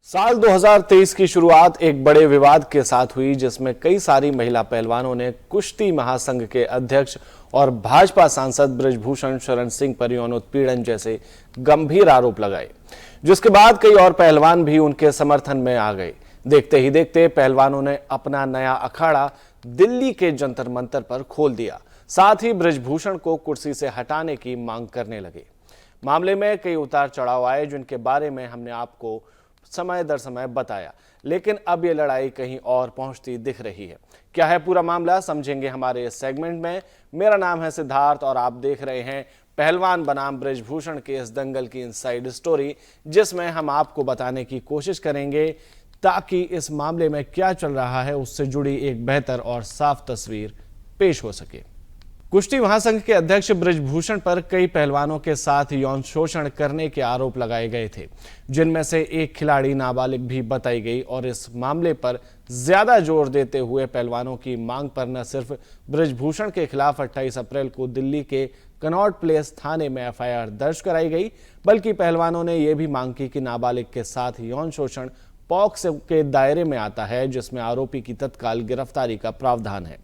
साल 2023 की शुरुआत एक बड़े विवाद के साथ हुई, जिसमें कई सारी महिला पहलवानों ने कुश्ती महासंघ के अध्यक्ष और भाजपा सांसद बृजभूषण शरण सिंह पर यौन उत्पीड़न जैसे गंभीर आरोप लगाए, जिसके बाद कई और पहलवान भी उनके समर्थन में आ गए। देखते ही देखते पहलवानों ने अपना नया अखाड़ा दिल्ली के जंतर मंतर पर खोल दिया। साथ ही बृजभूषण को कुर्सी से हटाने की मांग करने लगे। मामले में कई उतार चढ़ाव आए, जिनके बारे में हमने आपको समय दर समय बताया, लेकिन अब ये लड़ाई कहीं और पहुंचती दिख रही है। क्या है पूरा मामला, समझेंगे हमारे इस सेगमेंट में। मेरा नाम है सिद्धार्थ और आप देख रहे हैं पहलवान बनाम बृजभूषण के इस दंगल की इनसाइड स्टोरी, जिसमें हम आपको बताने की कोशिश करेंगे ताकि इस मामले में क्या चल रहा है उससे जुड़ी एक बेहतर और साफ तस्वीर पेश हो सके। कुश्ती महासंघ के अध्यक्ष बृजभूषण पर कई पहलवानों के साथ यौन शोषण करने के आरोप लगाए गए थे, जिनमें से एक खिलाड़ी नाबालिग भी बताई गई। और इस मामले पर ज्यादा जोर देते हुए पहलवानों की मांग पर न सिर्फ बृजभूषण के खिलाफ 28 अप्रैल को दिल्ली के कनॉट प्लेस थाने में एफआईआर दर्ज कराई गई, बल्कि पहलवानों ने यह भी मांग की कि नाबालिग के साथ यौन शोषण पॉक्सो के दायरे में आता है, जिसमें आरोपी की तत्काल गिरफ्तारी का प्रावधान है।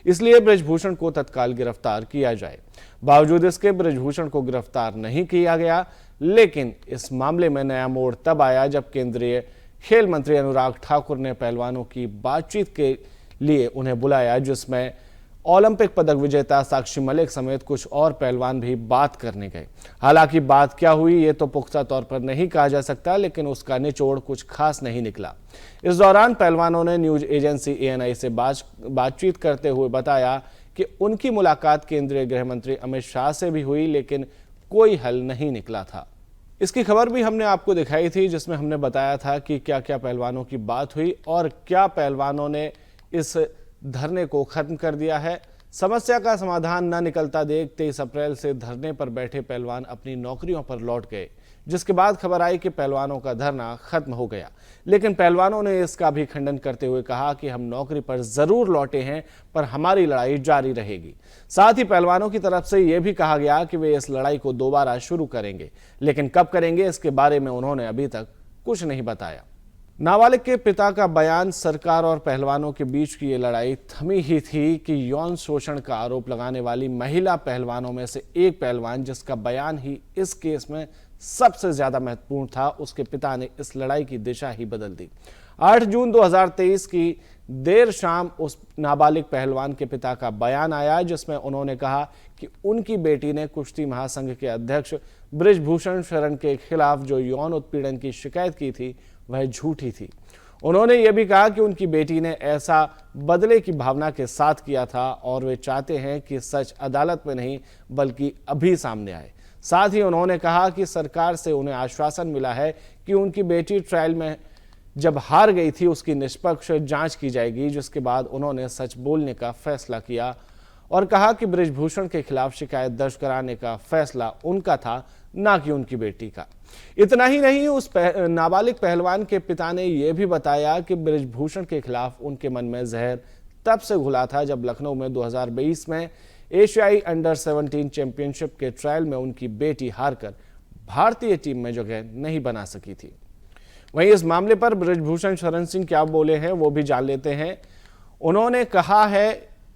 इसलिए बृजभूषण को तत्काल गिरफ्तार किया जाए। बावजूद इसके बृजभूषण को गिरफ्तार नहीं किया गया, लेकिन इस मामले में नया मोड़ तब आया जब केंद्रीय खेल मंत्री अनुराग ठाकुर ने पहलवानों की बातचीत के लिए उन्हें बुलाया, जिसमें ओलंपिक पदक विजेता साक्षी मलिक समेत कुछ और पहलवान भी बात करने गए। हालांकि बात क्या हुई ये तो पुख्ता तौर पर नहीं कहा जा सकता, लेकिन उसका निचोड़ कुछ खास नहीं निकला। इस दौरान पहलवानों ने न्यूज एजेंसी ANI से बातचीत करते हुए बताया कि उनकी मुलाकात केंद्रीय गृह मंत्री अमित शाह से भी हुई, लेकिन कोई हल नहीं निकला था। इसकी खबर भी हमने आपको दिखाई थी, जिसमें हमने बताया था कि क्या क्या पहलवानों की बात हुई और क्या पहलवानों ने इस धरने को खत्म कर दिया है। समस्या का समाधान न निकलता देख 23 अप्रैल से धरने पर बैठे पहलवान अपनी नौकरियों पर लौट गए, जिसके बाद खबर आई कि पहलवानों का धरना खत्म हो गया। लेकिन पहलवानों ने इसका भी खंडन करते हुए कहा कि हम नौकरी पर जरूर लौटे हैं, पर हमारी लड़ाई जारी रहेगी। साथ ही पहलवानों की तरफ से यह भी कहा गया कि वे इस लड़ाई को दोबारा शुरू करेंगे, लेकिन कब करेंगे इसके बारे में उन्होंने अभी तक कुछ नहीं बताया। नाबालिग के पिता का बयान, सरकार और पहलवानों के बीच की ये लड़ाई थमी ही थी कि यौन शोषण का आरोप लगाने वाली महिला पहलवानों में से एक पहलवान, जिसका बयान ही इस केस में सबसे ज्यादा महत्वपूर्ण था, उसके पिता ने इस लड़ाई की दिशा ही बदल दी। 8 जून 2023 की देर शाम उस नाबालिग पहलवान के पिता का बयान आया, जिसमें उन्होंने कहा कि उनकी बेटी ने कुश्ती महासंघ के अध्यक्ष बृजभूषण शरण के खिलाफ जो यौन उत्पीड़न की शिकायत की थी वह झूठी थी। उन्होंने यह भी कहा कि उनकी बेटी ने ऐसा बदले की भावना के साथ किया था और वे चाहते हैं कि सच अदालत में नहीं बल्कि अभी सामने आए। साथ ही उन्होंने कहा कि सरकार से उन्हें आश्वासन मिला है कि उनकी बेटी ट्रायल में जब हार गई थी उसकी निष्पक्ष जांच की जाएगी, जिसके बाद उन्होंने सच बोलने का फैसला किया और कहा कि बृजभूषण के खिलाफ शिकायत दर्ज कराने का फैसला उनका था, ना कि उनकी बेटी का। इतना ही नहीं, उस नाबालिग पहलवान के पिता ने यह भी बताया कि बृजभूषण के खिलाफ उनके मन में जहर तब से घुला था जब लखनऊ में 2022 में एशियाई अंडर 17 चैंपियनशिप के ट्रायल में उनकी बेटी हारकर भारतीय टीम में जगह नहीं बना सकी थी। वहीं इस मामले पर बृजभूषण शरण सिंह क्या बोले हैं वो भी जान लेते हैं। उन्होंने कहा है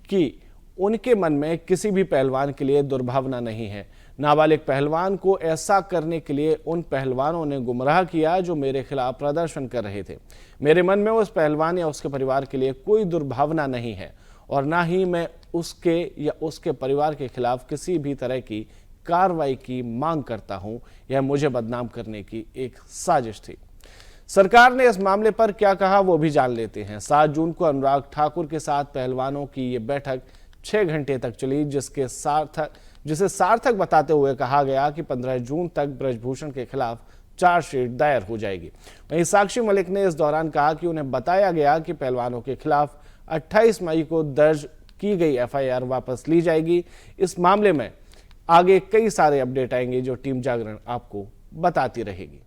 कि उनके मन में किसी भी पहलवान के लिए दुर्भावना नहीं है। नाबालिग पहलवान को ऐसा करने के लिए उन पहलवानों ने गुमराह किया जो मेरे खिलाफ प्रदर्शन कर रहे थे। मेरे मन में उस पहलवान या उसके परिवार के लिए कोई दुर्भावना नहीं है और ना ही मैं उसके या उसके परिवार के खिलाफ किसी भी तरह की कार्रवाई की मांग करता हूं। यह मुझे बदनाम करने की एक साजिश थी। सरकार ने इस मामले पर क्या कहा वो भी जान लेते हैं। 7 जून को अनुराग ठाकुर के साथ पहलवानों की ये बैठक 6 घंटे तक चली, जिसे सार्थक बताते हुए कहा गया कि 15 जून तक बृजभूषण के खिलाफ चार्जशीट दायर हो जाएगी। वहीं साक्षी मलिक ने इस दौरान कहा कि उन्हें बताया गया कि पहलवानों के खिलाफ 28 मई को दर्ज की गई FIR वापस ली जाएगी। इस मामले में आगे कई सारे अपडेट आएंगे जो टीम जागरण आपको बताती रहेगी।